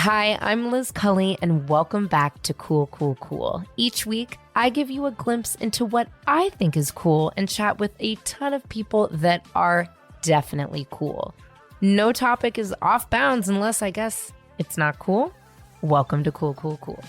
Hi, I'm Liz Cully, and welcome back to Cool, Cool, Cool. Each week, I give you a glimpse into what I think is cool and chat with a ton of people that are definitely cool. No topic is off bounds unless, I guess, it's not cool. Welcome to Cool, Cool, Cool.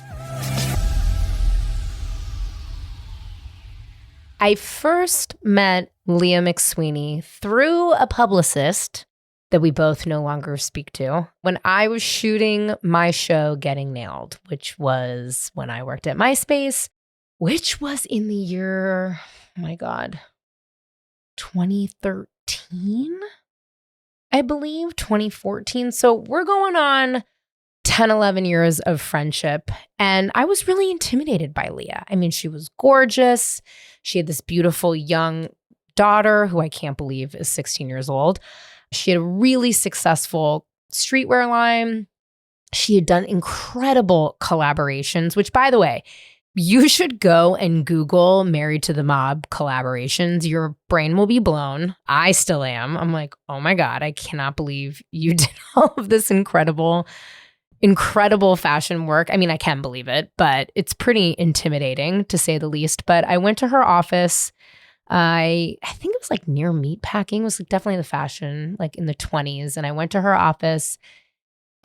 I first met Leah McSweeney through a publicist that we both no longer speak to when I was shooting my show Getting Nailed, which was when I worked at MySpace, which was in the year, oh my God, 2013, I believe, 2014. So we're going on 10, 11 years of friendship. And I was really intimidated by Leah. I mean, she was gorgeous. She had this beautiful young daughter who I can't believe is 16 years old. She had a really successful streetwear line. She had done incredible collaborations, which, by the way, you should go and Google Married to the Mob collaborations. Your brain will be blown. I still am. I'm like, oh my God, I cannot believe you did all of this incredible fashion work. I mean, I can believe it, but it's pretty intimidating to say the least. But I went to her office. I think it was like near Meatpacking. It was like definitely the fashion, like in the 20s. And I went to her office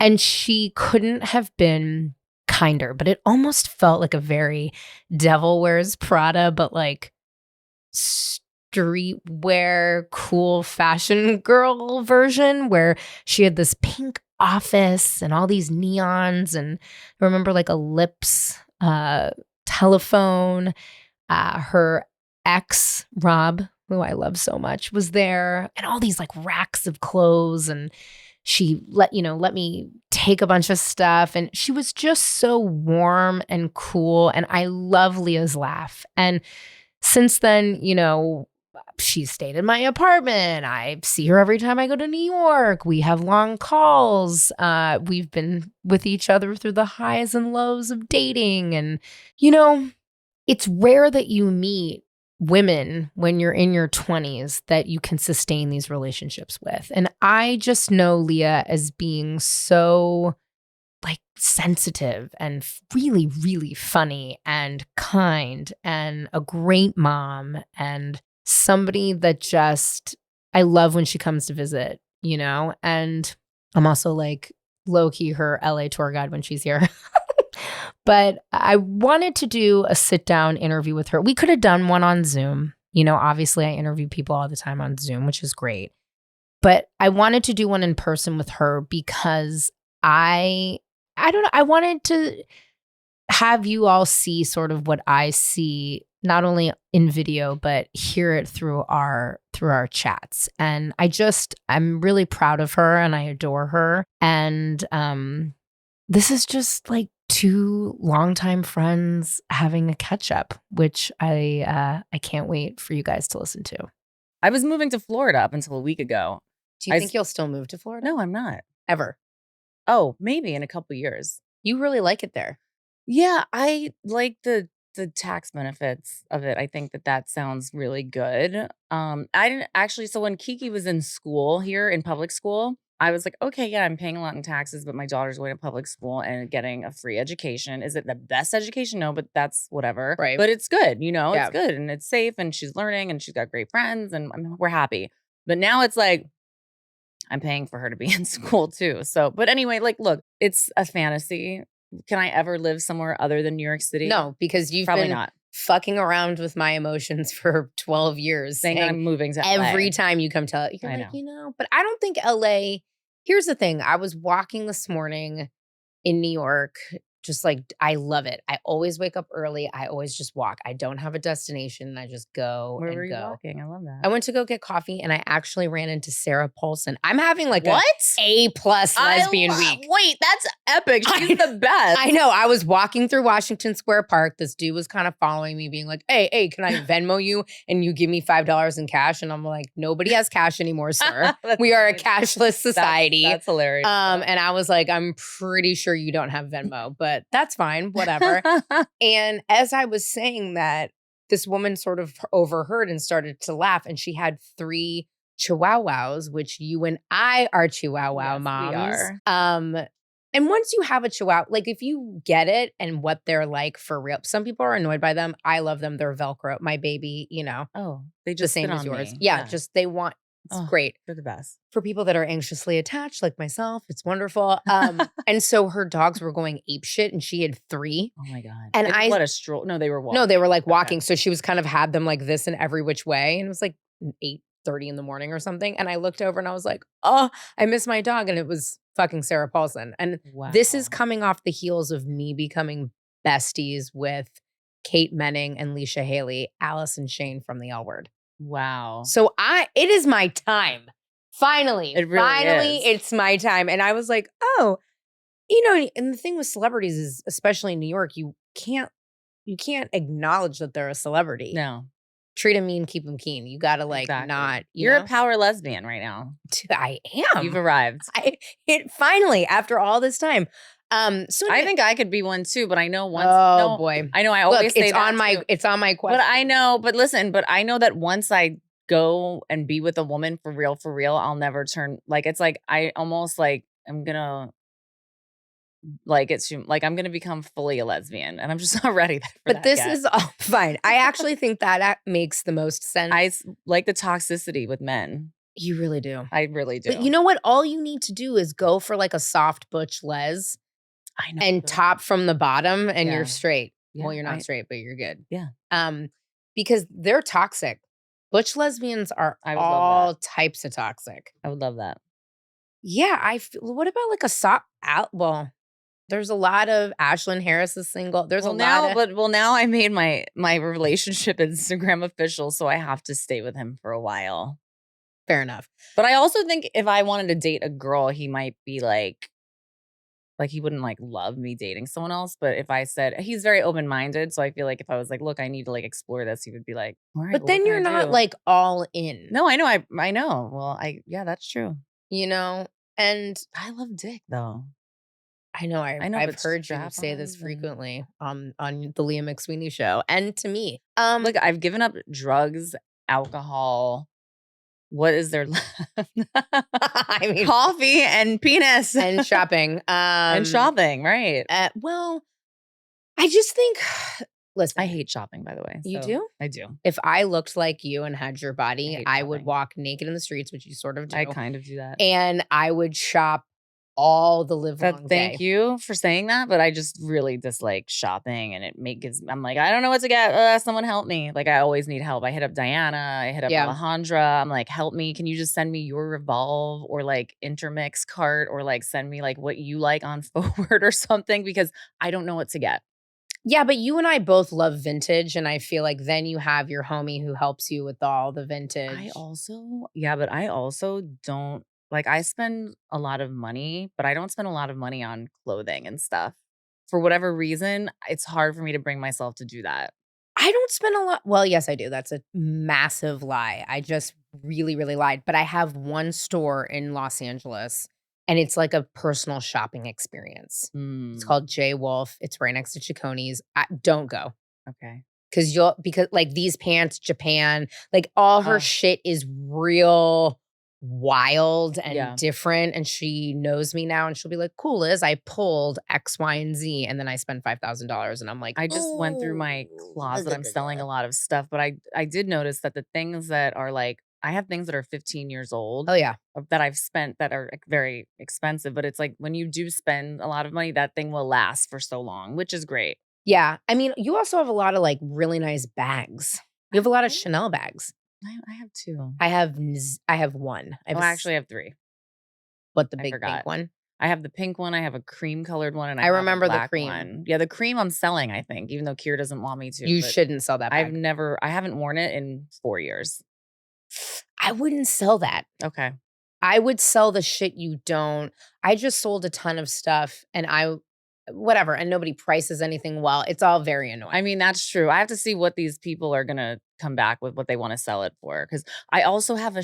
and she couldn't have been kinder, but it almost felt like a very Devil Wears Prada, but like streetwear, cool fashion girl version where she had this pink office and all these neons. And I remember like a Lips telephone. Her ex, Rob, who I love so much, was there, and all these like racks of clothes. And she let me take a bunch of stuff. And she was just so warm and cool. And I love Leah's laugh. And since then, she stayed in my apartment. I see her every time I go to New York. We have long calls. We've been with each other through the highs and lows of dating. And, it's rare that you meet women when you're in your 20s that you can sustain these relationships with. And I just know Leah as being so like sensitive and really, really funny and kind and a great mom and somebody that just, I love when she comes to visit, and I'm also like low-key her LA tour guide when she's here. But I wanted to do a sit-down interview with her. We could have done one on Zoom. Obviously I interview people all the time on Zoom, which is great. But I wanted to do one in person with her because I don't know, I wanted to have you all see sort of what I see, not only in video, but hear it through our chats. And I'm really proud of her and I adore her. And this is just like two longtime friends having a catch up, which I can't wait for you guys to listen to. I was moving to Florida up until a week ago. Do you think you'll still move to Florida? No, I'm not. Ever? Oh, maybe in a couple years. You really like it there? Yeah, I like the tax benefits of it. I think that sounds really good. I didn't actually. So when Kiki was in school here in public school, I was like, okay, yeah, I'm paying a lot in taxes, but my daughter's going to public school and getting a free education. Is it the best education? No, but that's whatever. Right. But it's good, Yeah. It's good and it's safe and she's learning and she's got great friends and we're happy. But now it's like, I'm paying for her to be in school too. So, but anyway, like, look, it's a fantasy. Can I ever live somewhere other than New York City? No, because you've Probably been not. fucking around with my emotions for 12 years. Saying I'm moving to LA. Every time you come to LA, you're like, but I don't think LA, here's the thing. I was walking this morning in New York, just like, I love it. I always wake up early. I always just walk. I don't have a destination. I just go. Where were you walking? I love that. I went to go get coffee and I actually ran into Sarah Paulson. I'm having like what? A+ lesbian week. Wait, that's epic. She's the best. I know. I was walking through Washington Square Park. This dude was kind of following me being like, hey, can I Venmo you and you give me $5 in cash? And I'm like, nobody has cash anymore, sir. We are a cashless society. That's hilarious. And I was like, I'm pretty sure you don't have Venmo, but that's fine, whatever. And as I was saying that, this woman sort of overheard and started to laugh. And she had 3 chihuahuas, which you and I are chihuahua moms. We are. And once you have a chihuahua, like if you get it and what they're like for real, some people are annoyed by them. I love them. They're Velcro. My baby, Oh, they the just sit same as on yours. me. Yeah, just they want it's Oh, great. they're the best. For people that are anxiously attached, like myself, it's wonderful. And so her dogs were going ape shit, and she had 3. Oh my God. And What a stroll. No, they were walking. no, they were like Okay. walking. So she was kind of had them like this in every which way. And it was like 8:30 in the morning or something. And I looked over and I was like, oh, I miss my dog. And it was fucking Sarah Paulson. And this is Wow. coming off the heels of me becoming besties with Kate Menning and Leisha Haley, Alice and Shane from the L Word. Wow. So it is my time. Finally. It really is. It's my time. And I was like, oh, and the thing with celebrities is, especially in New York, you can't acknowledge that they're a celebrity. No. Treat them mean, keep them keen. You gotta not. You're a power lesbian right now. I am. You've arrived. Finally, after all this time. So I think I could be one too, but I know once. Oh no, boy, I know. I always say it's that on my too. it's on my question. But I know. But listen. But I know that once I go and be with a woman for real, I'll never turn. Like it's like I almost like I'm gonna. Like I'm gonna become fully a lesbian, and I'm just not ready for that. But this is all fine. I actually think that makes the most sense. I like the toxicity with men. You really do. I really do. But you know what? All you need to do is go for like a soft butch les. I know. And top from the bottom, and Yeah. you're straight. Yeah, Well, you're not straight, but you're good. Yeah. Because they're toxic. Butch lesbians are all types of toxic. I would love that. Yeah, what about like a soft out? Well, there's a lot of Ashlyn Harris is single. There's a lot of now I made my relationship Instagram official, so I have to stay with him for a while. Fair enough. But I also think if I wanted to date a girl, he might be like he wouldn't like love me dating someone else. But if I said he's very open-minded, so I feel like if I was like, look, I need to like explore this, he would be like, all right. But then you're not like all in. No, I know. I know. Well, yeah, that's true. And I love dick though. I know. I've heard you say this frequently on the Leah McSweeney show, and to me, look, I've given up drugs, alcohol. What is there left? I mean, coffee and penis and shopping, and shopping, right? Well, I just think. Listen, I hate shopping, by the way. You do? I do. If I looked like you and had your body, I would walk naked in the streets, which you sort of do. I kind of do that. And I would shop all the live long day. Thank you for saying that, but I just really dislike shopping, and I'm like, I don't know what to get. Someone help me. Like I always need help. I hit up Diana. I hit up Alejandra. I'm like, help me. Can you just send me your Revolve or like Intermix cart, or like send me like what you like on Forward or something, because I don't know what to get. Yeah, but you and I both love vintage, and I feel like then you have your homie who helps you with all the vintage. But I also don't, like I spend a lot of money, but I don't spend a lot of money on clothing and stuff. For whatever reason, it's hard for me to bring myself to do that. I don't spend a lot. Well, yes, I do. That's a massive lie. I just really, really lied. But I have one store in Los Angeles, and it's like a personal shopping experience. It's called J Wolf. It's right next to Chiconi's. Don't go. Okay. Because like these pants, Japan, like all her shit is real wild and different. And she knows me now, and she'll be like, cool, Liz, I pulled X, Y, and Z. And then I spend $5,000. And I'm like, I just went through my closet. I'm selling a lot of stuff, but I did notice that the things that are like, I have things that are 15 years old. Oh, yeah. That I've spent that are very expensive. But it's like when you do spend a lot of money, that thing will last for so long, which is great. Yeah. I mean, you also have a lot of like really nice bags. You have a lot of Chanel bags. I have 2. I have one. I actually have 3. What, the big pink one? I have the pink one. I have a cream colored one, and I remember the cream one. Yeah, the cream I'm selling, I think, even though Kier doesn't want me to. You shouldn't sell that bag. I haven't worn it in 4 years. I wouldn't sell that. Okay. I would sell the shit you don't. I just sold a ton of stuff, and whatever, and nobody prices anything well. It's all very annoying. I mean, that's true. I have to see what these people are going to come back with, what they want to sell it for. Because I also have a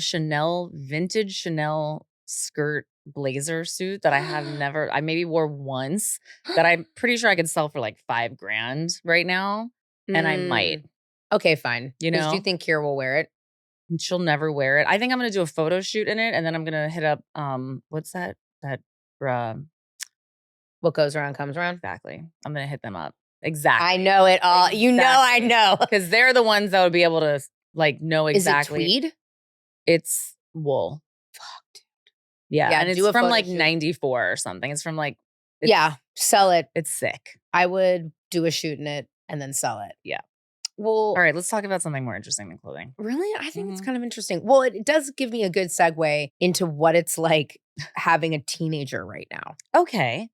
vintage Chanel skirt blazer suit that I maybe wore once, that I'm pretty sure I could sell for like $5,000 right now. And I might. Okay, fine. Do you think Kier will wear it? She'll never wear it. I think I'm going to do a photo shoot in it, and then I'm going to hit up, what's that What goes around comes around. Exactly. I'm going to hit them up. Exactly. I know it all. You know I know. Because they're the ones that would be able to like know exactly. Is it tweed? It's wool. Fuck, dude. Yeah, and it's from like 94 or something. It's from like sell it. It's sick. I would do a shoot in it and then sell it. Yeah. Well, all right, let's talk about something more interesting than clothing. Really? I think it's kind of interesting. Well, it does give me a good segue into what it's like having a teenager right now. Okay.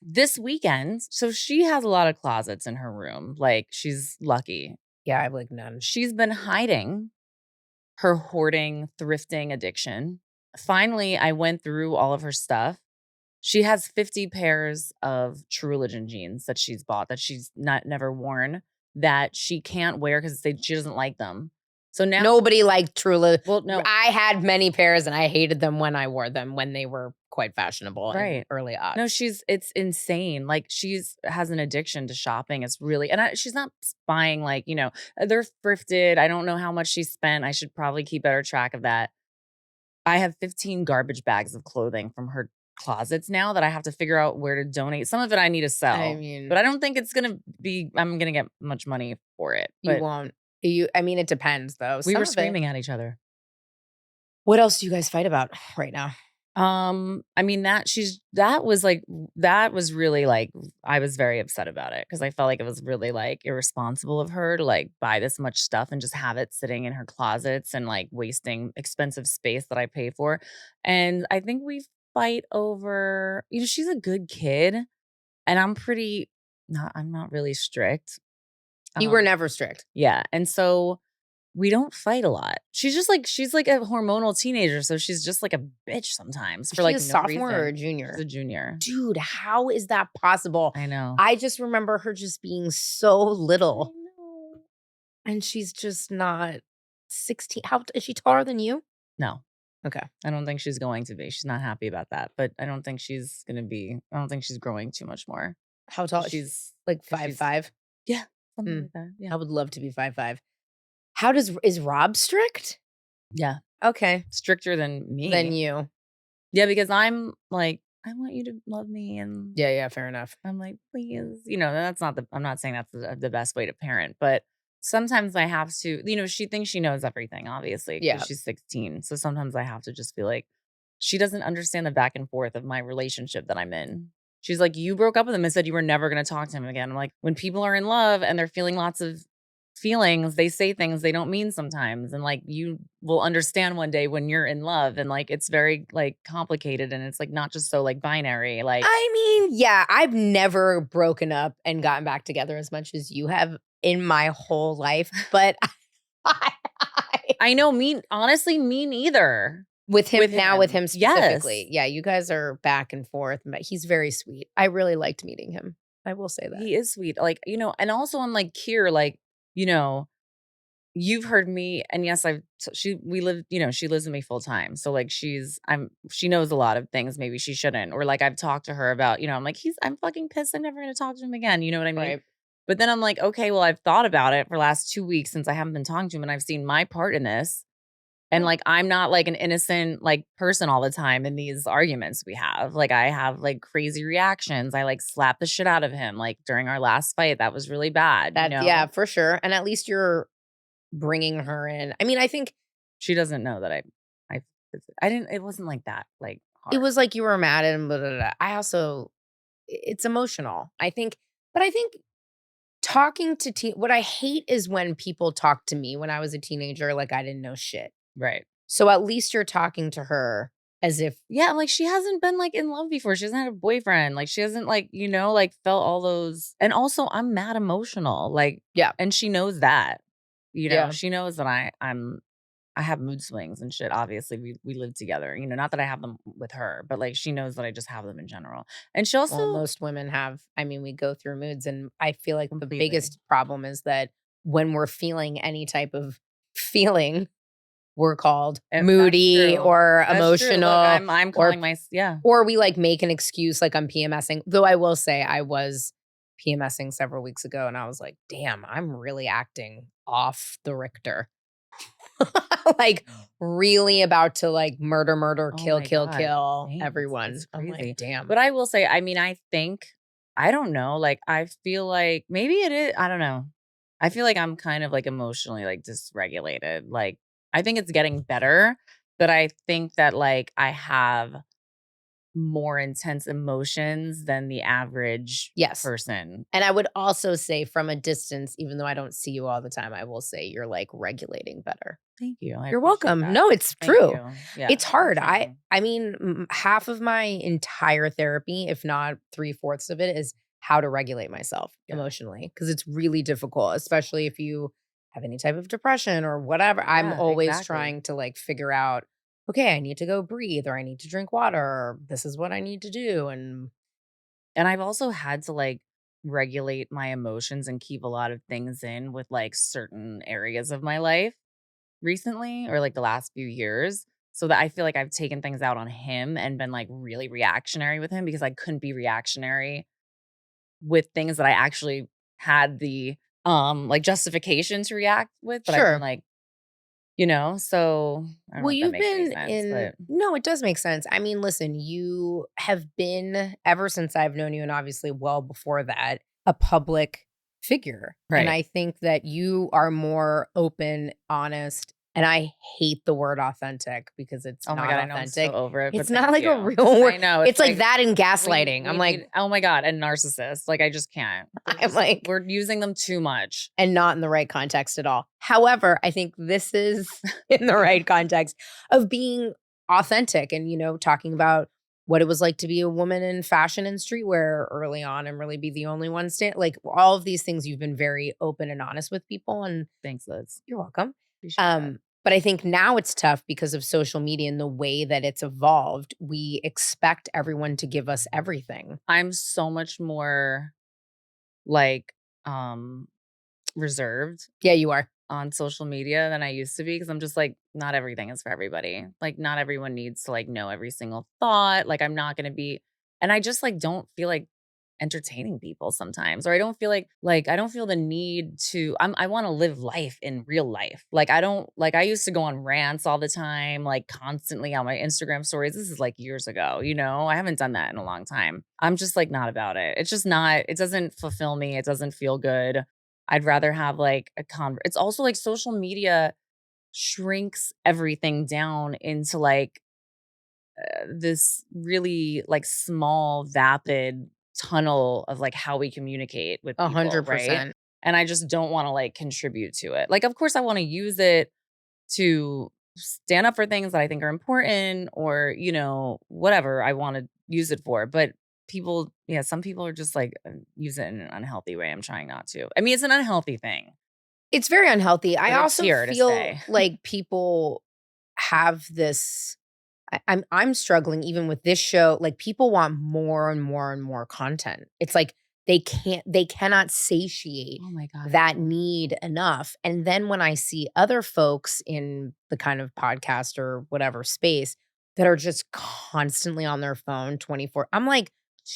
This weekend, so she has a lot of closets in her room. Like, she's lucky. Yeah, I have like none. She's been hiding her hoarding, thrifting addiction. Finally, I went through all of her stuff. She has 50 pairs of True Religion jeans that she's bought that she's never worn, that she can't wear because she doesn't like them. So now nobody liked True Religion. Well, no, I had many pairs and I hated them when I wore them when they were quite fashionable in early odds. No, it's insane. Like, has an addiction to shopping. It's really, and she's not buying like, they're thrifted. I don't know how much she spent. I should probably keep better track of that. I have 15 garbage bags of clothing from her closets now that I have to figure out where to donate. Some of it I need to sell. I mean, but I don't think it's gonna be. I'm gonna get much money for it. You won't. I mean, it depends though. We were screaming at each other. What else do you guys fight about right now? I mean, that was really like, I was very upset about it because I felt like it was really like irresponsible of her to like buy this much stuff and just have it sitting in her closets and like wasting expensive space that I pay for. And I think we fight over, she's a good kid and I'm not really strict. You were never strict. Yeah. And so we don't fight a lot. She's like a hormonal teenager, so she's just like a bitch sometimes for like a sophomore or a junior? She's a junior. Dude, how is that possible? I know. I just remember her just being so little. I know. And she's just not 16. How is she taller than you? No. Okay. I don't think she's going to be. She's not happy about that, but I don't think she's going to be. I don't think she's growing too much more. How tall? She's like 5'5". Yeah. Something like that. Yeah. I would love to be 5'5". Is Rob strict? Yeah. Okay. Stricter than me. Than you. Yeah, because I'm like, I want you to love me. And yeah, fair enough. I'm like, please, I'm not saying that's the best way to parent, but sometimes I have to, she thinks she knows everything, obviously. Yeah. She's 16. So sometimes I have to just feel like she doesn't understand the back and forth of my relationship that I'm in. She's like, you broke up with him and said you were never going to talk to him again. I'm like, when people are in love and they're feeling lots of feelings, they say things they don't mean sometimes, and like you will understand one day when you're in love, and like it's very like complicated, and it's like not just so like binary. Like, I mean, yeah, I've never broken up and gotten back together as much as you have in my whole life, but I know, honestly, me neither. With him specifically. Yes. Yeah, you guys are back and forth, but he's very sweet. I really liked meeting him. I will say that. He is sweet. Like, and also I'm like, Kier, like, you've heard me, and yes, she lives with me full time. So like she knows a lot of things maybe she shouldn't, or like I've talked to her about, I'm like, I'm fucking pissed. I'm never going to talk to him again. You know what I mean? Right. But then I'm like, okay, well, I've thought about it for the last 2 weeks since I haven't been talking to him, and I've seen my part in this. And like, I'm not like an innocent like person all the time in these arguments we have. Like, I have like crazy reactions. I like slap the shit out of him. Like during our last fight, that was really bad. Yeah, for sure. And at least you're bringing her in. I mean, I think she doesn't know that I didn't. It wasn't like that. Like hard. It was like you were mad at him. Blah, blah, blah. I also, it's emotional. I think talking to what I hate is when people talk to me when I was a teenager like I didn't know shit. Right. So at least you're talking to her as if. Yeah, like she hasn't been like in love before. She hasn't had a boyfriend. Like she hasn't like, like felt all those. And also I'm mad emotional. Like, yeah. And she knows that, she knows that I have mood swings and shit. Obviously we live together, not that I have them with her, but like she knows that I just have them in general. And she also. Well, most women have, we go through moods, and I feel like the biggest problem is that when we're feeling any type of feeling, we're called moody or emotional. Look, I'm calling or we like make an excuse like I'm PMSing. Though I will say I was PMSing several weeks ago, and I was like, damn, I'm really acting off the Richter. like really about to like murder, Oh kill, my kill, God. kill Thanks. everyone. That's I'm crazy. like, damn. But I will say, I mean, I think, I don't know. Like, I feel like maybe it is. I don't know. I feel like I'm kind of like emotionally like dysregulated. Like, I think it's getting better, but I think that like I have more intense emotions than the average Yes. person. And I would also say from a distance, even though I don't see you all the time, I will say you're like regulating better. Thank you. I You're appreciate welcome. that. No, it's Thank true. you. Yeah. It's hard. I'm trying. I mean, half of my entire therapy, if not 3/4 of it, is how to regulate myself Yeah. emotionally because it's really difficult, especially if you have any type of depression or whatever. I'm Yeah, always exactly. trying to like figure out, okay, I need to go breathe or I need to drink water or this is what I need to do. And And I've also had to like regulate my emotions and keep a lot of things in with like certain areas of my life recently or like the last few years. So that I feel like I've taken things out on him and been like really reactionary with him because I couldn't be reactionary with things that I actually had the like justification to react with, but I've been sure. like, so I don't know Well, if that you've makes any been sense, in, but no, it does make sense. I mean, listen, you have been, ever since I've known you, and obviously well before that, a public figure. And right. I think that you are more open, honest, and I hate the word authentic because it's Oh my not God, I know I'm so authentic. over it, but It's not thank like a you. real word. I know. It's like Like that in we gaslighting. we I'm like, need oh my God, and narcissists. Like I just can't. I'm like, We're using them too much. and not in the right context at all. However, I think this is in the right context of being authentic and, talking about what it was like to be a woman in fashion and streetwear early on and really be the only one like all of these things you've been very open and honest with people and Thanks, Liz. you're welcome. Appreciate that. But I think now it's tough because of social media and the way that it's evolved. We expect everyone to give us everything. I'm so much more like um reserved Yeah, you are. on social media than I used to be because I'm just like, not everything is for everybody. Like, not everyone needs to like know every single thought. Like, I'm not going to be, and I just like don't feel like entertaining people sometimes, or I don't feel like I don't feel the need to. I want to live life in real life. Like, I don't like. I used to go on rants all the time, like constantly on my Instagram stories. This is like years ago. I haven't done that in a long time. I'm just like not about it. It's just not. It doesn't fulfill me. It doesn't feel good. I'd rather have like it's also like social media shrinks everything down into like this really like small vapid tunnel of like how we communicate with people, right? 100%. And I just don't want to like contribute to it. Like of course I want to use it to stand up for things that I think are important or, whatever I want to use it for, but some people are just like use it in an unhealthy way. I'm trying not to. I mean, it's an unhealthy thing. It's very unhealthy. I But it's also here to feel stay. like people have this I'm struggling even with this show. Like people want more and more and more content. It's like they cannot satiate Oh my God. that need enough. And then when I see other folks in the kind of podcast or whatever space that are just constantly on their phone 24, I'm like,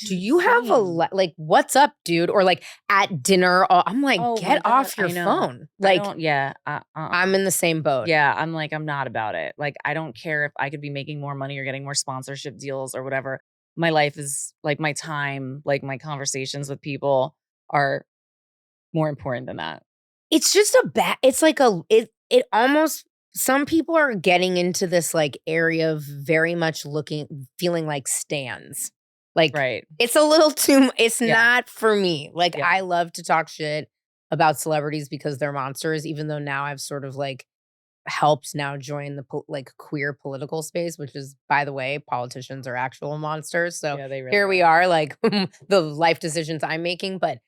do you have Same. like what's up, dude? Or like at dinner, I'm like, Oh my get God. off your I know. phone. I Like don't, yeah. I'm in the same boat. Yeah. I'm like, I'm not about it. Like, I don't care if I could be making more money or getting more sponsorship deals or whatever. My life is like my time, like my conversations with people are more important than that. It's just it's like it almost some people are getting into this like area of very much feeling like stands. Like Right. it's a little too it's Yeah. not for me. Like Yeah. I love to talk shit about celebrities because they're monsters, even though now I've sort of like helped now join the like queer political space, which is, by the way, politicians are actual monsters. So Yeah, they really here we are, like the life decisions I'm making. But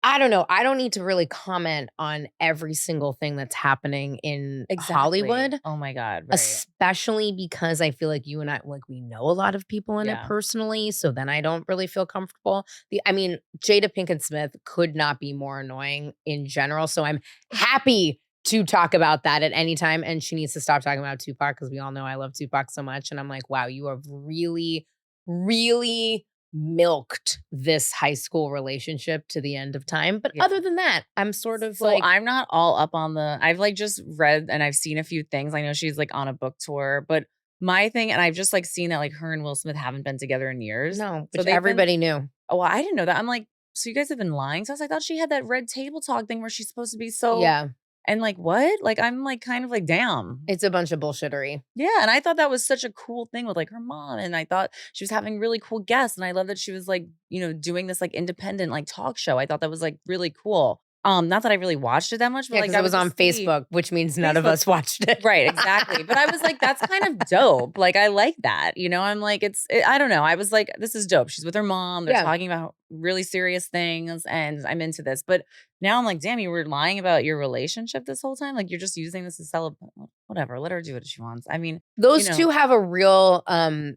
I don't know. I don't need to really comment on every single thing that's happening in Exactly. Hollywood, Oh my God. Right. especially because I feel like you and I, like, we know a lot of people in it Yeah. personally. So then I don't really feel comfortable. I mean, Jada Pinkett Smith could not be more annoying in general. So I'm happy to talk about that at any time. And she needs to stop talking about Tupac because we all know I love Tupac so much. And I'm like, wow, you have really, really milked this high school relationship to the end of time. But Yeah. other than that, I'm sort of So like, I'm not all up on I've like just read and I've seen a few things. I know she's like on a book tour, but my thing, and I've just like seen that like her and Will Smith haven't been together in years. no, So which they've been, everybody knew. oh, well, I didn't know that. I'm like, so you guys have been lying to us? I thought she had that red table talk thing where she's supposed to be so, Yeah, and like what? Like I'm like kind of like, damn. it's a bunch of bullshittery. Yeah, and I thought that was such a cool thing with like her mom, and I thought she was having really cool guests, and I love that she was like, doing this like independent like talk show. I thought that was like really cool. Not that I really watched it that much, but Yeah, like because I it would was on just see Facebook, which means none of Facebook. us watched it. Right, exactly. But I was like, that's kind of dope. Like, I like that. I'm like, I don't know. I was like, this is dope. She's with her mom. They're Yeah. talking about really serious things, and I'm into this. But now I'm like, damn, you were lying about your relationship this whole time. Like, you're just using this to celebrate. Whatever. Let her do what she wants. I mean, Those two have a real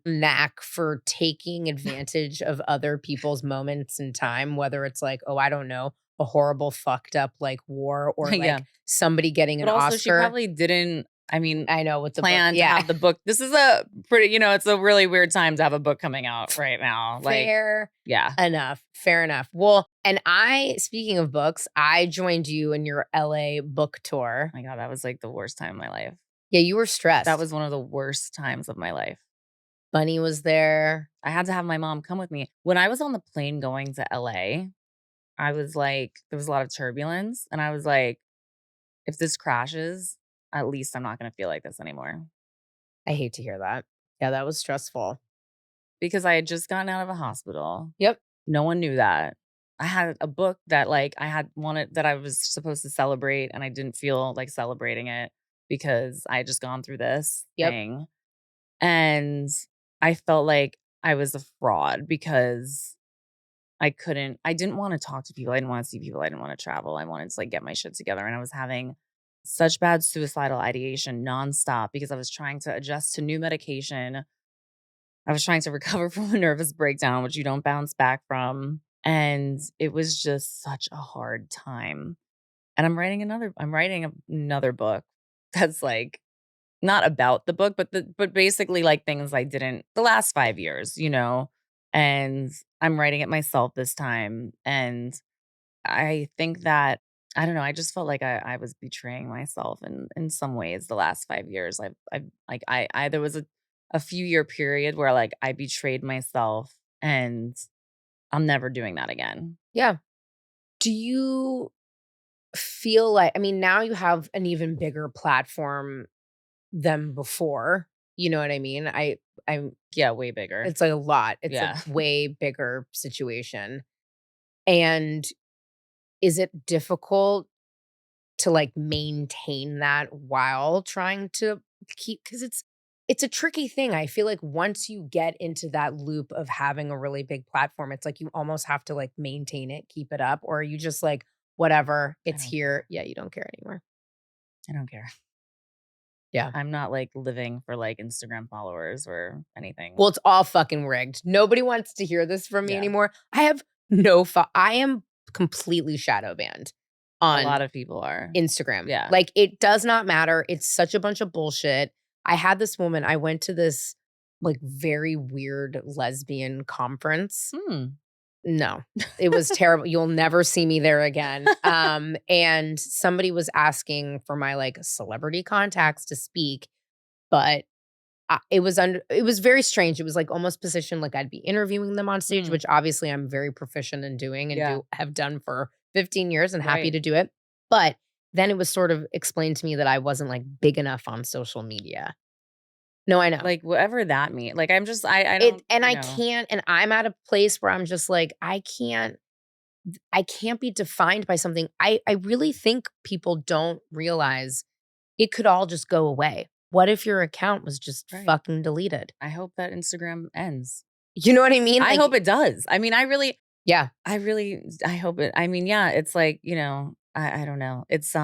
knack for taking advantage of other people's moments in time, whether it's like, oh, I don't know, a horrible fucked up like war or like yeah. somebody getting an But also, she Oscar. probably didn't. I mean, I know with the plan book. to have the book. This is a pretty, it's a really weird time to have a book coming out right now. Like, Fair yeah. enough. Fair enough. Well, and speaking of books, I joined you in your LA book tour. Oh my God, that was like the worst time of my life. Yeah, you were stressed. That was one of the worst times of my life. Bunny was there. I had to have my mom come with me. When I was on the plane going to LA, I was like, there was a lot of turbulence. And I was like, if this crashes, at least I'm not going to feel like this anymore. I hate to hear that. Yeah, that was stressful. Because I had just gotten out of a hospital. Yep. No one knew that. I had a book that like I had wanted that I was supposed to celebrate, and I didn't feel like celebrating it because I had just gone through this thing. And I felt like I was a fraud because I didn't want to talk to people. I didn't want to see people. I didn't want to travel. I wanted to like get my shit together. And I was having such bad suicidal ideation nonstop because I was trying to adjust to new medication. I was trying to recover from a nervous breakdown, which you don't bounce back from. And it was just such a hard time. And I'm writing another book that's like not about the book, but basically like things I didn't the last 5 years, and I'm writing it myself this time. And I think that, I don't know, I just felt like I was betraying myself in some ways the last 5 years. There was a few year period where like I betrayed myself, and I'm never doing that again. Yeah. Do you feel like, I mean, now you have an even bigger platform than before. You know what I mean? I'm Yeah, way bigger. It's like a lot. It's Yeah. a way bigger situation. And is it difficult to like maintain that while trying to because it's a tricky thing. I feel like once you get into that loop of having a really big platform, it's like you almost have to like maintain it, keep it up, or are you just like, whatever, it's don't here. Yeah, you don't care anymore. I don't care. Yeah. I'm not like living for like Instagram followers or anything. Well, it's all fucking rigged. Nobody wants to hear this from me Yeah. anymore. I have I am completely shadow banned on A lot of people are. Instagram. Yeah. Like it does not matter. It's such a bunch of bullshit. I had this woman, I went to this like very weird lesbian conference. No, it was terrible. You'll never see me there again. And somebody was asking for my like celebrity contacts to speak, but it was very strange. It was like almost positioned like I'd be interviewing them on stage, which obviously I'm very proficient in doing and have done for 15 years and happy to do it. But then it was sort of explained to me that I wasn't like big enough on social media. No, I know. Like whatever that means. Like I'm just I don't I can't, and I'm at a place where I'm just like, I can't be defined by something. I really think people don't realize it could all just go away. What if your account was just fucking deleted? I hope that Instagram ends. You know what I mean? I hope it does. I mean, I hope it. I mean, yeah, it's like, I don't know. It's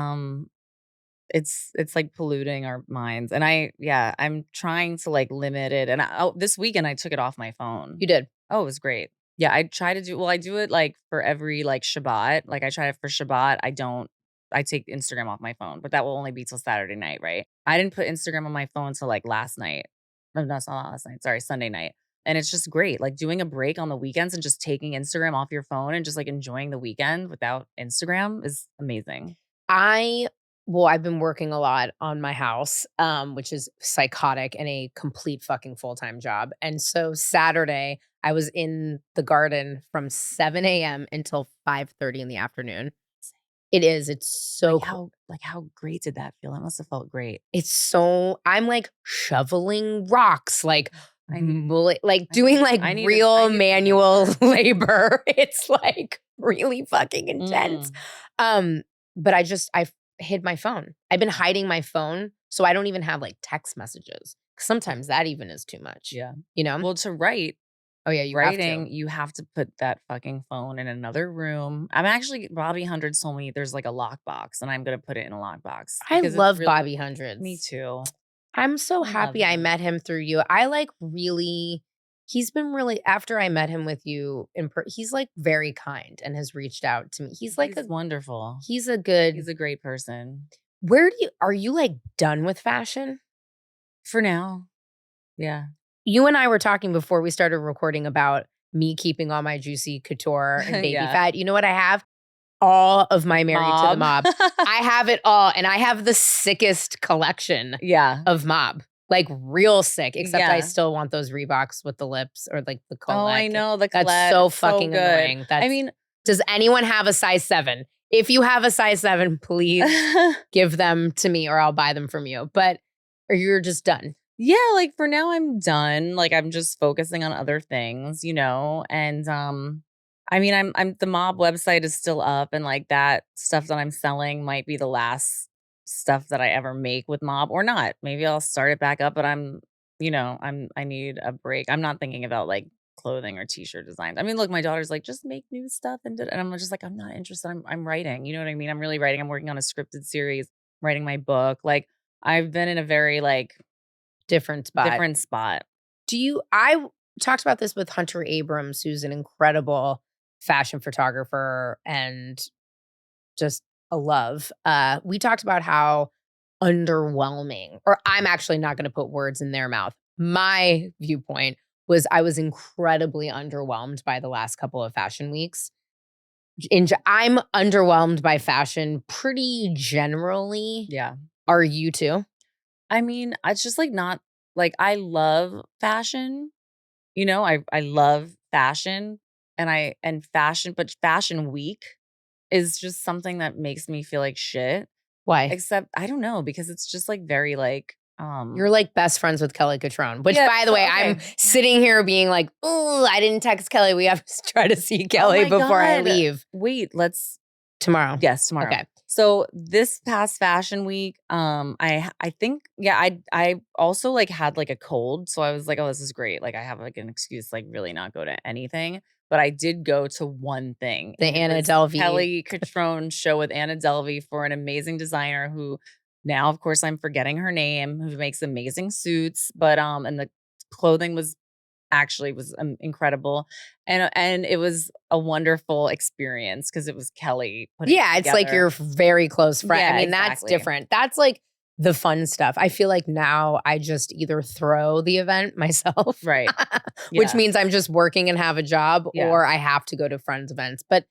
like polluting our minds. And I'm trying to like limit it. And this weekend I took it off my phone. You did? Oh, it was great. Yeah, I try to I do it like for every like Shabbat. Like I try it for Shabbat. I take Instagram off my phone, but that will only be till Saturday night, right? I didn't put Instagram on my phone till like last night. No, it's not last night. Sorry, Sunday night. And it's just great. Like doing a break on the weekends and just taking Instagram off your phone and just like enjoying the weekend without Instagram is amazing. I've been working a lot on my house, which is psychotic and a complete fucking full-time job. And so Saturday, I was in the garden from 7 a.m. until 5:30 in the afternoon. It's so cool. How great did that feel? That must have felt great. I'm like shoveling rocks, like I need- doing like I need real something manual like labor. It's like really fucking intense. But I hid my phone. I've been hiding my phone, so I don't even have like text messages. Sometimes that even is too much. Yeah. You know? Well, to write, Oh yeah, you writing, have to. you have to put that fucking phone in another room. I'm actually, Bobby Hundreds told me there's like a lockbox, and I'm gonna put it in a lockbox. I because it's love really- Bobby Hundreds. Me too. I'm so I love happy I him. met him through you. He's been really, after I met him with you, he's like very kind and has reached out to me. He's wonderful. He's a great person. are you like done with fashion? For now. Yeah. You and I were talking before we started recording about me keeping all my juicy couture and baby Yeah. fat. You know what I have? All of my Married to the Mob. I have it all. And I have the sickest collection Yeah. of Mob. Like real sick, except I Yeah. still want those Reeboks with the lips or like the Colette. Oh, I know. The That's Colette. so It's fucking good. annoying. Does anyone have a size 7? If you have a size 7, please give them to me or I'll buy them from you. Or you're just done. Yeah, like for now I'm done. Like I'm just focusing on other things, and I mean I'm the Mob website is still up, and like that stuff that I'm selling might be the last stuff that I ever make with Mob or not. Maybe I'll start it back up, but I need a break. I'm not thinking about like clothing or t-shirt designs. I mean, look, my daughter's like, just make new stuff and I'm just like, I'm not interested. I'm writing. You know what I mean? I'm really writing. I'm working on a scripted series, writing my book. Like I've been in a very like Different spot. I talked about this with Hunter Abrams, who's an incredible fashion photographer and just a love. We talked about how underwhelming, or I'm actually not going to put words in their mouth. My viewpoint was I was incredibly underwhelmed by the last couple of fashion weeks. I'm underwhelmed by fashion pretty generally. Yeah. Are you too? I mean, it's just like not like I love fashion. I love fashion and fashion, but fashion week is just something that makes me feel like shit. Why? Except I don't know, because it's just like very like you're like best friends with Kelly Cutrone, which Yeah, by the way, okay. I'm sitting here being like, oh, I didn't text Kelly. We have to try to see Kelly my before I God. leave. Wait, let's Tomorrow. Yes, tomorrow. Okay. So this past fashion week, I think, yeah, I also like had like a cold. So I was like, oh, this is great. Like I have like an excuse to like really not go to anything. But I did go to one thing. The and it Anna was Delvey. Kelly Cutrone show with Anna Delvey for an amazing designer who now, of course, I'm forgetting her name, who makes amazing suits. But and the clothing was incredible, and it was a wonderful experience because it was Kelly putting Yeah, it's like together. your very close friend. Yeah, I mean, that's exactly. different. That's like the fun stuff. I feel like now I just either throw the event myself, Right. which Yeah. means I'm just working and have a job, Yeah. or I have to go to friends' events. But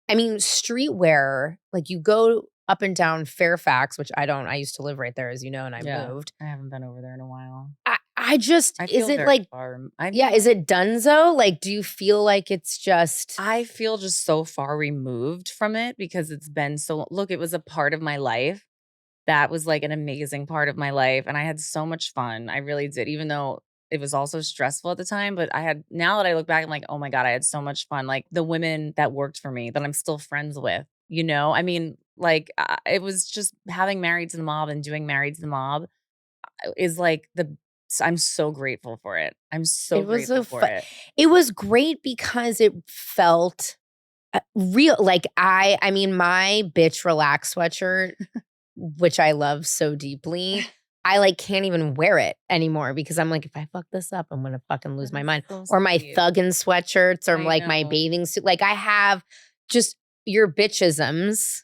I mean, streetwear, like you go up and down Fairfax, which I don't. I used to live right there, as you know, and I moved. I haven't been over there in a while. I just, I feel is it very like, far. is it donezo? Like, do you feel like it's just, I feel just so far removed from it because it's been so, look, it was a part of my life. That was like an amazing part of my life. And I had so much fun. I really did, even though it was also stressful at the time. But now that I look back, I'm like, oh my God, I had so much fun. Like the women that worked for me that I'm still friends with, I mean, like it was just having Married to the Mob and doing Married to the Mob is like I'm so grateful for it. I'm so grateful for it. It was great because it felt real. Like I mean, my bitch relax sweatshirt, which I love so deeply, I like can't even wear it anymore because I'm like, if I fuck this up, I'm gonna fucking lose my mind. So or my sweet. thuggin' sweatshirts, or I like my know. bathing suit. Like I have just your bitchisms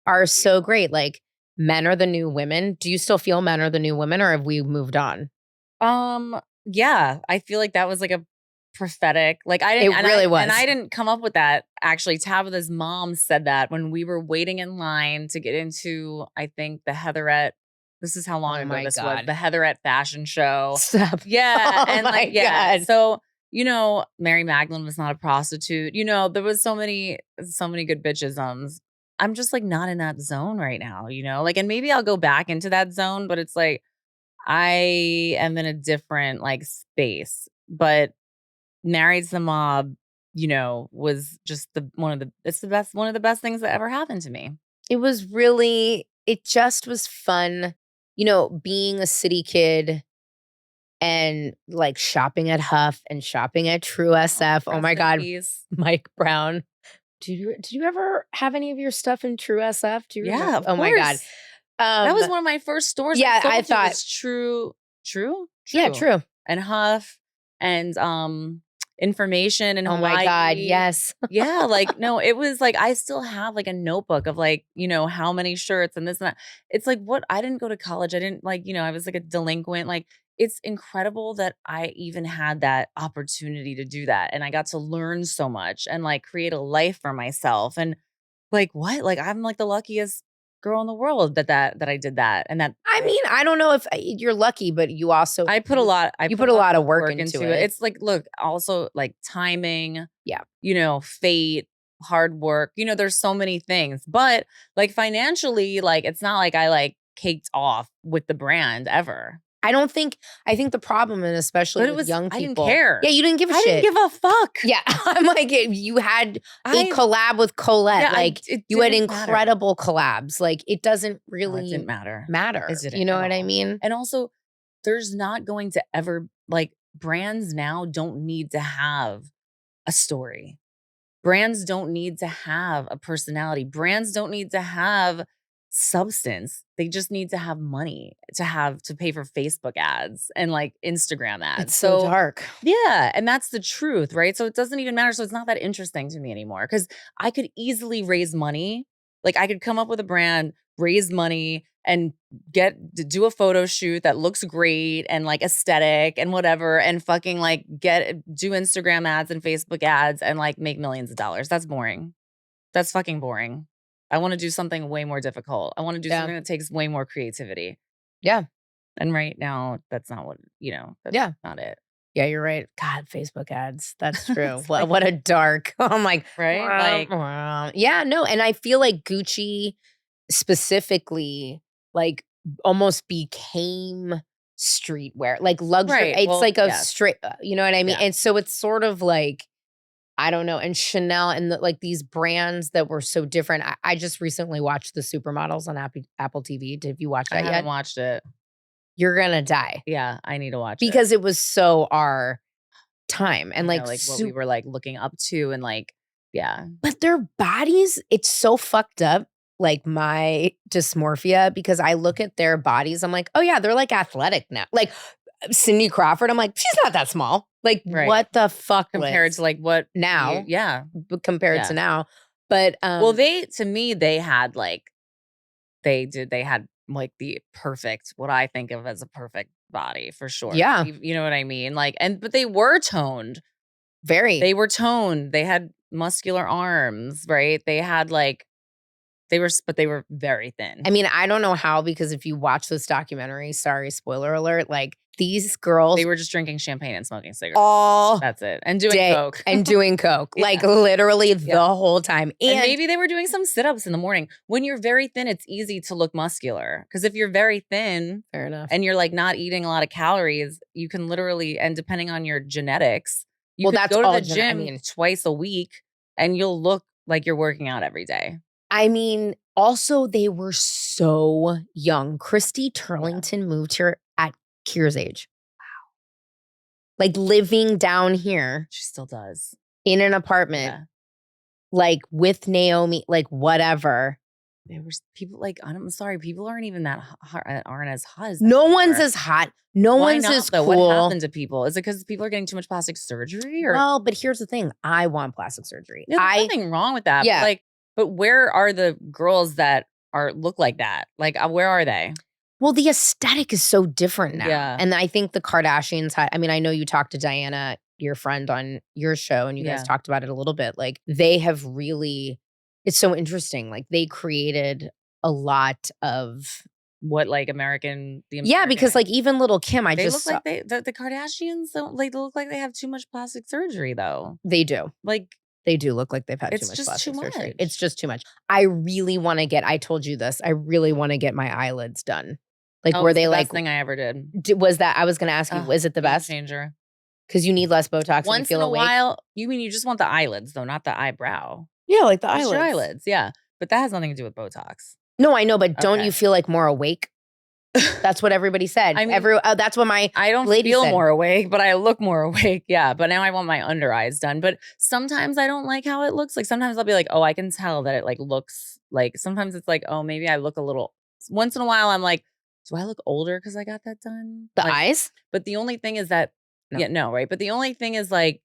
are so great. Like men are the new women. Do you still feel men are the new women, or have we moved on? Yeah, I feel like that was like a prophetic. Like I It didn't, really was. and I didn't come up with that. Actually, Tabitha's mom said that when we were waiting in line to get into, I think the Heatherette. This is how long ago my this was. God. The Heatherette fashion show. Stop. Yeah, Oh and my like yeah. God. So Mary Magdalene was not a prostitute. There was so many good bitchisms. I'm just like not in that zone right now. Like, and maybe I'll go back into that zone, but it's like I am in a different like space. But Married to the Mob, was just it's the best, one of the best things that ever happened to me. It just was fun, being a city kid and like shopping at Huff and shopping at True SF. Oh my God, Mike Brown. Did you ever have any of your stuff in True SF? Do you remember? Yeah, of Oh course. my God. That was one of my first stores. Yeah, I sold to thought was True. Yeah, True. And Huff and Information in Oh Hawaii. my God, yes. Yeah, like no, it was like I still have like a notebook of like, how many shirts and this and that. It's like what I didn't go to college. I didn't like, I was like a delinquent. Like it's incredible that I even had that opportunity to do that. And I got to learn so much and like create a life for myself. And like what? Like I'm like the luckiest girl in the world that I did that. And that I mean, I don't know if you're lucky, but you also I put a lot of work into it. It's like, look, also like timing, yeah, fate, hard work, there's so many things, but like financially, like, it's not like I like caked off with the brand ever. I think the problem, and especially with young people. I didn't care. Yeah, you didn't give a shit. I didn't give a fuck. Yeah, I'm like, you had a collab with Colette. Yeah, like, you had incredible collabs. Like, it doesn't really it didn't matter. It didn't, you know what I mean? And also, there's not going to ever, like, brands now don't need to have a story. Brands don't need to have a personality. Brands don't need to have substance. They just need to have money to pay for Facebook ads and like Instagram ads. It's so dark. Yeah. And that's the truth, right? So it doesn't even matter. So it's not that interesting to me anymore because I could easily raise money. Like I could come up with a brand, raise money and do a photo shoot that looks great and like aesthetic and whatever and fucking like do Instagram ads and Facebook ads and like make millions of dollars. That's boring. That's fucking boring. I want to do something way more difficult. I want to do something that takes way more creativity. Yeah. And right now, that's not what, that's not it. Yeah, you're right. God, Facebook ads. That's true. What a dark. I'm like, right? Yeah, no. And I feel like Gucci specifically, like, almost became streetwear, like luxury. Right. It's like a straight, you know what I mean? Yeah. And so it's sort of like, I don't know. And Chanel and like these brands that were so different. I just recently watched The Supermodels on Apple TV. Have you watched that yet? I haven't watched it. You're going to die. Yeah, I need to watch it. Because it was so our time. And like what we were like looking up to and like, yeah. But their bodies, it's so fucked up. Like my dysmorphia, because I look at their bodies. I'm like, oh yeah, they're like athletic now. Like Cindy Crawford, I'm like, she's not that small. Like what the fuck compared to like what now? Compared to now. But they had like they had like the perfect, what I think of as a perfect body for sure. Yeah. You know what I mean? Like, but they were toned. They were toned. They had muscular arms, right? They had like, but they were very thin. I mean, I don't know how, because if you watch this documentary, sorry, spoiler alert, like these girls. They were just drinking champagne and smoking cigarettes. That's it. And doing coke. And doing coke. Like literally the whole time. And maybe they were doing some sit-ups in the morning. When you're very thin, it's easy to look muscular. Because if you're very thin, fair enough, and you're like not eating a lot of calories, you can literally, and depending on your genetics, you could go to the gym twice a week and you'll look like you're working out every day. I mean, also, they were so young. Christy Turlington moved here at Kier's age. Wow. Like living down here. She still does. In an apartment. Like with Naomi, like whatever. There was people like, I'm sorry, people aren't even that hot, aren't as hot as no one's as hot. No one's as cool. What happened to people? Is it because people are getting too much plastic surgery? Or? Well, but here's the thing. I want plastic surgery. There's nothing wrong with that. Yeah. But where are the girls that look like that? Like, where are they? Well, the aesthetic is so different now. Yeah. And I think the Kardashians had, I mean, I know you talked to Diana, your friend on your show and you guys Yeah. talked about it a little bit. Like they have really, it's so interesting. Like they created a lot of What like American the yeah, because American like even little Kim, I they just look saw, like the Kardashians don't like they look like they have too much plastic surgery though. they do. Like They do look like they've had too it's much just too plastic surgery. much. It's just too much. I really want to get, I told you this, I really want to get my eyelids done. Like, Oh, were it's they the like, best thing I ever did. was that, I was going to ask you, Ugh, was it the game best? changer. Because you need less Botox and you Once feel in a awake. while, you mean you just want the eyelids though, not the eyebrow. Yeah, like the Just eyelids. your eyelids, yeah. But that has nothing to do with Botox. No, I know, but don't Okay. you feel like more awake? That's what everybody said. I mean, that's what my I don't lady feel said. more awake, but I look more awake. Yeah. But now I want my under eyes done. But sometimes I don't like how it looks. Like sometimes I'll be like, oh, I can tell that it like looks like sometimes it's like, oh, maybe I look a little once in a while I'm like, do I look older because I got that done? The Like, eyes? but the only thing is that No. yeah, no, right. But the only thing is like,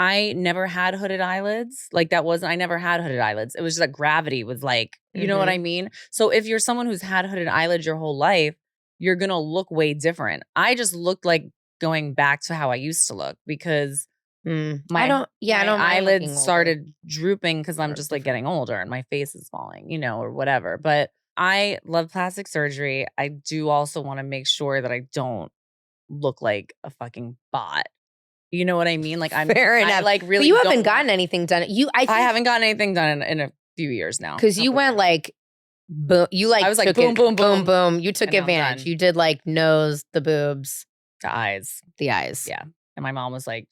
I never had hooded eyelids. Like I never had hooded eyelids. It was just that gravity was like, you know what I mean? So if you're someone who's had hooded eyelids your whole life, you're going to look way different. I just looked like going back to how I used to look because my I don't mind looking eyelids older. started drooping because I'm Or just like different. getting older and my face is falling, or whatever. But I love plastic surgery. I do also want to make sure that I don't look like a fucking bot. You know what I mean? Like Fair enough. I like really but you don't haven't gotten want- anything done. I haven't gotten anything done in a few years now. because you Couple went years. like boom. You like I was like, took boom, it, boom, boom. boom. You took And I'm advantage. done. You did like nose, the boobs, The eyes. the eyes. Yeah. And my mom was like,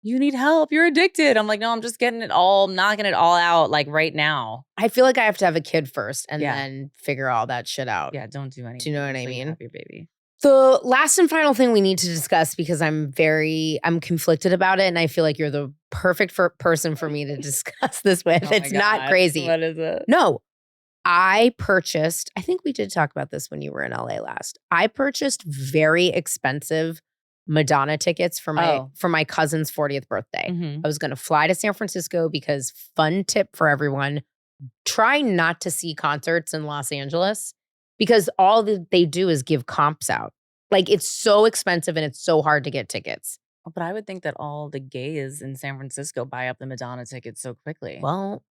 you need help. You're addicted. I'm like, no, I'm just getting it all, knocking it all out like right now. I feel like I have to have a kid first and Yeah. then figure all that shit out. Yeah. Don't do anything. Do you know what I until you mean? have your baby. The last and final thing we need to discuss, because I'm conflicted about it, and I feel like you're the perfect person for me to discuss this with. Oh my It's not God. crazy. What is it? No, I purchased, I think we did talk about this when you were in LA last. I purchased very expensive Madonna tickets for my cousin's 40th birthday. Mhm. I was going to fly to San Francisco because fun tip for everyone, try not to see concerts in Los Angeles because all that they do is give comps out. Like it's so expensive and it's so hard to get tickets. But I would think that all the gays in San Francisco buy up the Madonna tickets so quickly. Well,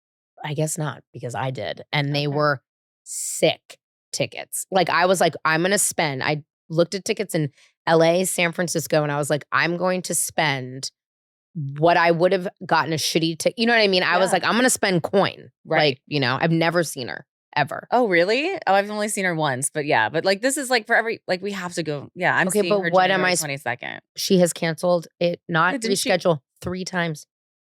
I guess not because I did. And they Okay. were sick tickets. Like I was like, I'm going to spend, I looked at tickets in LA, San Francisco, and I was like, I'm going to spend what I would have gotten a shitty ticket. You know what I mean? I was Yeah. like, I'm going to spend coin. Right. Like, I've never seen her ever. Oh, really? Oh, I've only seen her once, but yeah. But like, this is like for every, like we have to go. Yeah, I'm Okay, seeing but her what am January I 22nd. She has canceled it, not Yeah, didn't she- reschedule 3 times.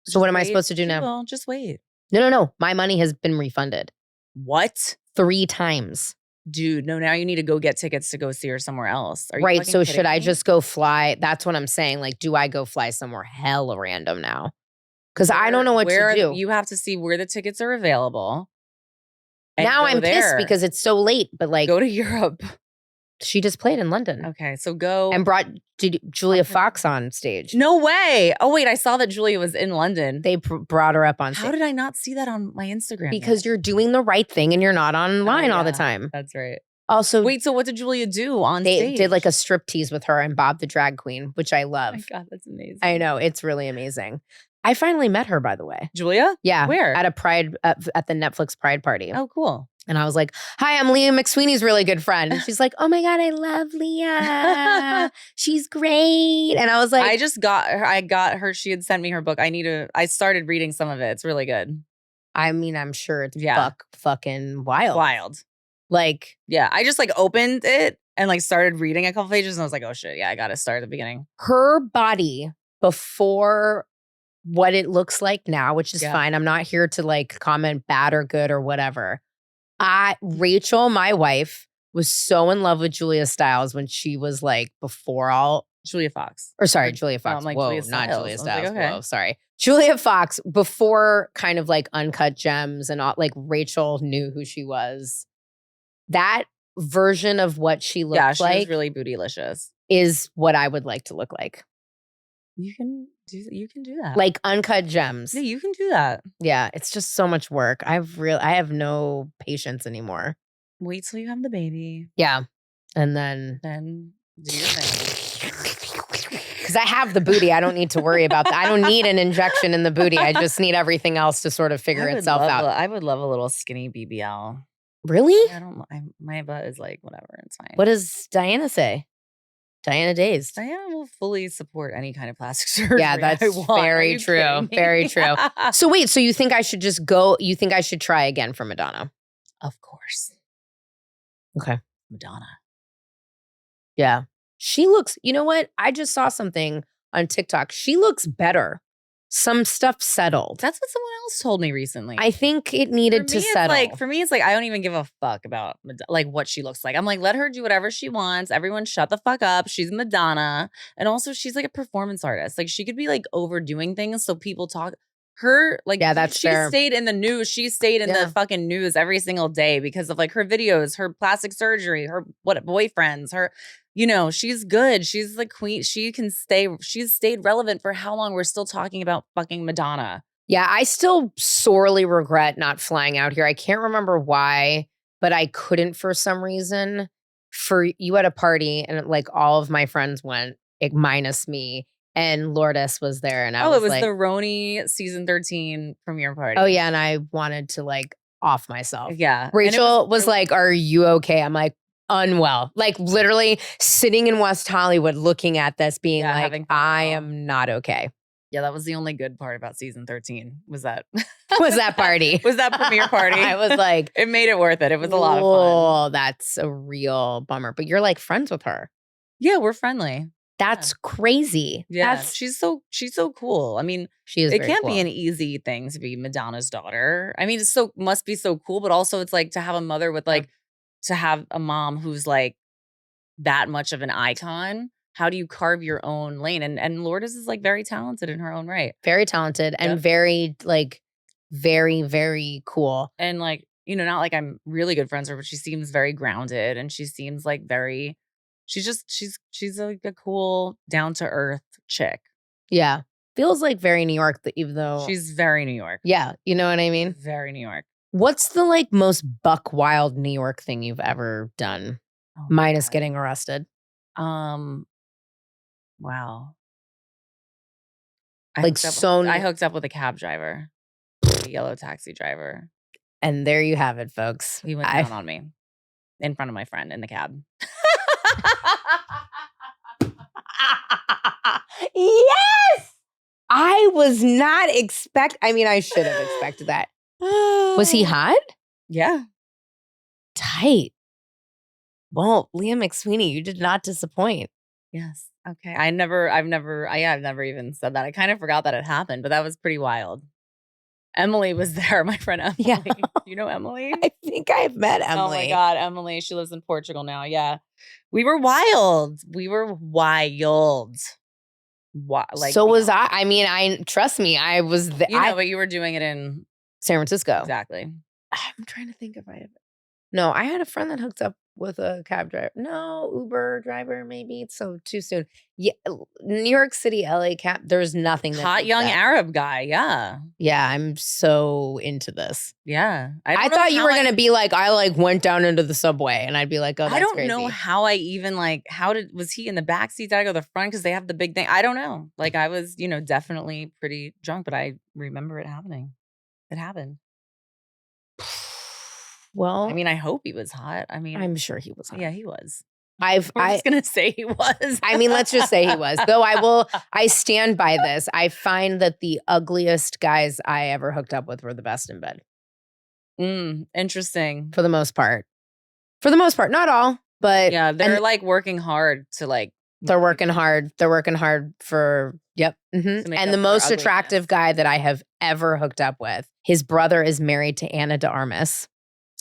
So Just what am I wait. supposed to do She now? will. Just wait. No. My money has been refunded What? 3 times. Dude, no, now you need to go get tickets to go see her somewhere else. Are you Right. fucking So kidding should I me? just go fly? That's what I'm saying. Like, do I go fly somewhere hella random now? Because I don't know what to do. You have to see where the tickets are available. and Now go I'm pissed there. because it's so late. But like, Go to Europe. she just played in London Okay, so go. and brought Julia Okay. Fox on stage. No way. Oh, wait, I saw that Julia was in London. They brought her up on How stage. did I not see that on my Instagram? Because you're doing the right thing and you're not online all the yeah. time. That's right. Also, Wait, so what did Julia do on they stage? did like a strip tease with her and Bob the drag queen, which I Oh love. my God, that's amazing. I know, it's really amazing. I finally met her, by the way. Julia? Yeah, Where? at a Pride at the Netflix Pride party. Oh, cool. And I was like, "Hi, I'm Leah McSweeney's really good friend." And she's like, "Oh my God, I love Leah. She's great." And I was like, I just got her. I got her. She had sent me her book. I started reading some of it. It's really good. I mean, I'm sure it's Yeah. fucking wild. Wild. Like, Yeah. I just like opened it and like started reading a couple pages and I was like, oh shit. Yeah, I got to start at the beginning. her body before what it looks like now, which is Yeah. fine. I'm not here to like comment bad or good or whatever. Rachel, my wife, was so in love with Julia Stiles when she was like before all, Julia Fox. or sorry, Or- Julia Fox. I'm like, Whoa, Julia not Stiles. Julia I was like, Stiles. okay. Whoa, sorry. Julia Fox before kind of like Uncut Gems and all, like Rachel knew who she was. That version of what she looked Yeah, she like was really bootylicious. is what I would like to look like. You can do that. Like Uncut Gems. yeah, you can do that. Yeah, it's just so much work. I have no patience anymore. Wait till you have the baby. Yeah. And then Then do your thing. Because I have the booty. I don't need to worry about that. I don't need an injection in the booty. I just need everything else to sort of figure itself out. I would love a little skinny BBL. Really? My butt is like, whatever, it's fine. What does Diana say? Diana Dazed. Diana will fully support any kind of plastic surgery. Yeah, that's very true. Very true. So wait, so you think I should just go, you think I should try again for Madonna? Of course. Okay. Madonna. Yeah. She looks, you know what? I just saw something on TikTok. She looks better. Some stuff settled. That's what someone else told me recently. I think it needed to settle. For me, it's like, I don't even give a fuck about like what she looks like. I'm like, let her do whatever she wants. Everyone shut the fuck up. She's Madonna. And also she's like a performance artist. Like she could be like overdoing things so people talk. Her, like, yeah, that's fair. She stayed in the news. She stayed in the fucking news every single day because of like her videos, her plastic surgery, her boyfriends, her, you know, she's good. She's the queen. She's stayed relevant for how long? We're still talking about fucking Madonna. Yeah, I still sorely regret not flying out here. I can't remember why, but I couldn't for some reason. For you at a party and like all of my friends went, minus me. And Lourdes was there, and I was it was like, the Roni season 13 premiere party. Oh yeah, and I wanted to like off myself. Yeah, Rachel was like, "Are you okay?" I'm like, unwell, like literally sitting in West Hollywood, looking at this, being like, "I am not okay." Yeah, that was the only good part about season 13. Was that party? Was that premiere party? I was like, it made it worth it. It was a lot of fun. Oh, that's a real bummer. But you're like friends with her. Yeah, we're friendly. That's crazy. Yeah, she's so cool. I mean, she is. It can't be an easy thing to be Madonna's daughter. I mean, must be so cool, but also it's like to have a mother with like to have a mom who's like that much of an icon. How do you carve your own lane? And Lourdes is like very talented in her own right. Very talented and very like very, very cool. And like, you know, not like I'm really good friends with her, but she seems very grounded and she seems like very. She's like a cool, down to earth chick. Yeah. Feels like very New York, even though she's very New York. Yeah. You know what I mean? Very New York. What's the like most buck wild New York thing you've ever done? Minus getting arrested. Wow. I hooked up with a cab driver, a yellow taxi driver. And there you have it, folks. He went down on me in front of my friend in the cab. Yes! I was not I mean, I should have expected that. Was he hot? Yeah. Tight. Well, Leah McSweeney, you did not disappoint. Yes. Okay. I've never even said that. I kind of forgot that it happened, but that was pretty wild. Emily was there, my friend Emily. Yeah. You know Emily? I think I've met Emily. Oh my God, Emily. She lives in Portugal now. Yeah. We were wild. So was I. I mean, trust me, I was there. But you were doing it in San Francisco. Exactly. I'm trying to think if I have. No, I had a friend that hooked up with a cab driver. No, Uber driver, maybe. It's so too soon. Yeah, New York City, LA cab. There's nothing. Hot young Arab guy. Yeah. Yeah, I'm so into this. Yeah. I thought you were going to be like, I like went down into the subway and I'd be like, oh, that's I don't crazy. know how I even like, was he in the back seat? Did I go to the front? Because they have the big thing. I don't know. Like I was, definitely pretty drunk, but I remember it happening. It happened. Well, I mean, I hope he was hot. I mean, I'm sure he was hot. Yeah, he was. I'm just gonna say he was. I mean, let's just say he was. Though I stand by this. I find that the ugliest guys I ever hooked up with were the best in bed. Interesting. For the most part. Not all, but yeah, they're like working hard to like. They're working hard. They're working hard for yep. Mm-hmm. And the most attractive guy that I have ever hooked up with, his brother is married to Anna de Armas.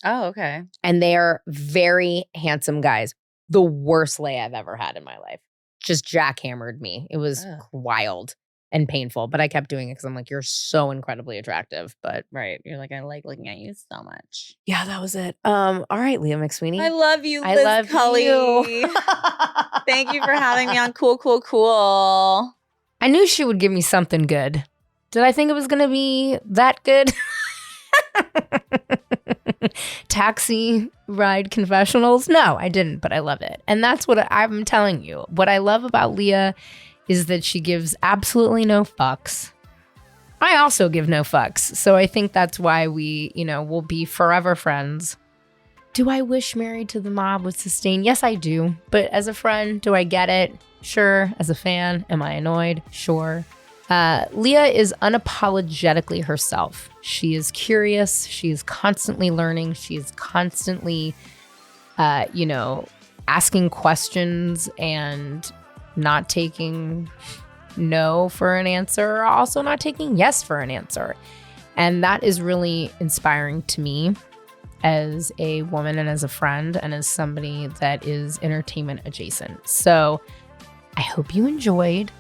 Oh, okay. And they are very handsome guys. The worst lay I've ever had in my life. Just jackhammered me. It was wild and painful, but I kept doing it because I'm like, you're so incredibly attractive. But right, you're like, I like looking at you so much. Yeah, that was it. All right, Leah McSweeney. I love you, Liz love Cully. You. Thank you for having me on Cool. I knew she would give me something good. Did I think it was going to be that good? Taxi ride confessionals? No, I didn't, but I love it. And that's what I'm telling you. What I love about Leah is that she gives absolutely no fucks. I also give no fucks. So I think that's why we, will be forever friends. Do I wish Married to the Mob would sustain? Yes, I do. But as a friend, do I get it? Sure. As a fan, am I annoyed? Sure. Leah is unapologetically herself. She is curious. She is constantly learning. She is constantly, asking questions and not taking no for an answer, also not taking yes for an answer. And that is really inspiring to me as a woman and as a friend and as somebody that is entertainment adjacent. So I hope you enjoyed.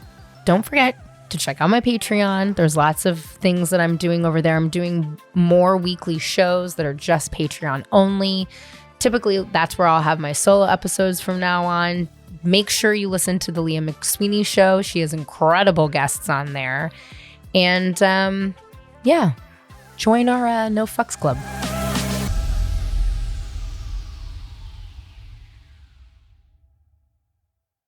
Don't forget to check out my Patreon. There's lots of things that I'm doing over there. I'm doing more weekly shows that are just Patreon only. Typically, that's where I'll have my solo episodes from now on. Make sure you listen to the Leah McSweeney show. She has incredible guests on there. And join our No Fucks Club.